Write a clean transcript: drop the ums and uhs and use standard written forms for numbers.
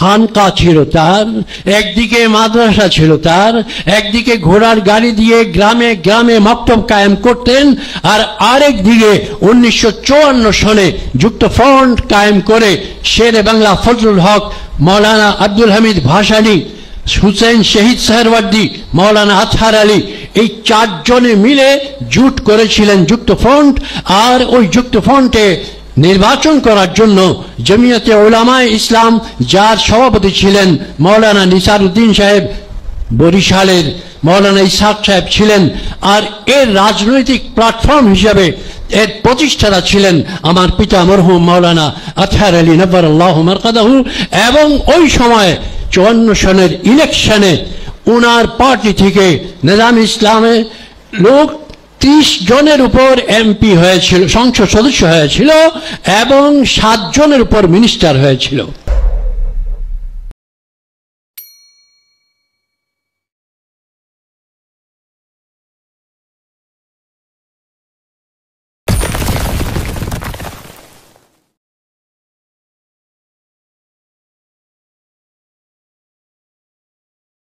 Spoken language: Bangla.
খানকা ছিল তার, একদিকে মাদ্রাসা ছিল তার, একদিকে ঘোড়ার গাড়ি দিয়ে গ্রামে গ্রামে মক্তব কায়েম করতেন, আর আরেক দিকে 1954 সনে যুক্ত ফ্রন্ট কায়েম করে শেরে বাংলা ফজলুল হক, মৌলানা আব্দুল হামিদ ভাসানী, হুসেন শহীদ সাহেরওয়ার্দী, মৌলানা আতহার আলী, এই চারজনে মিলে জুট করেছিলেন যুক্ত ফ্রন্ট। আর ওই যুক্ত ফ্রন্টে নির্বাচন করার জন্য জমিয়তে উলামায়ে ইসলাম, যার সভাপতি ছিলেন মৌলানা নিসার উদ্দিন সাহেব বরিশালের, মৌলানা ইসহাক সাহেব ছিলেন, আর এর রাজনৈতিক প্ল্যাটফর্ম হিসাবে এর প্রতিষ্ঠাতা ছিলেন আমার পিতা মরহুম মৌলানা আতহার আলী নব্বরাল্লাহু মারকাদাহু। এবং ওই সময় 54 সনের ইলেকশনে উনার পার্টি থেকে নিজাম ইসলামে লোক 30 জনের উপর এমপি হয়েছিল, সংসদ সদস্য হয়েছিল, এবং 7 জনের উপর মিনিস্টার হয়েছিল।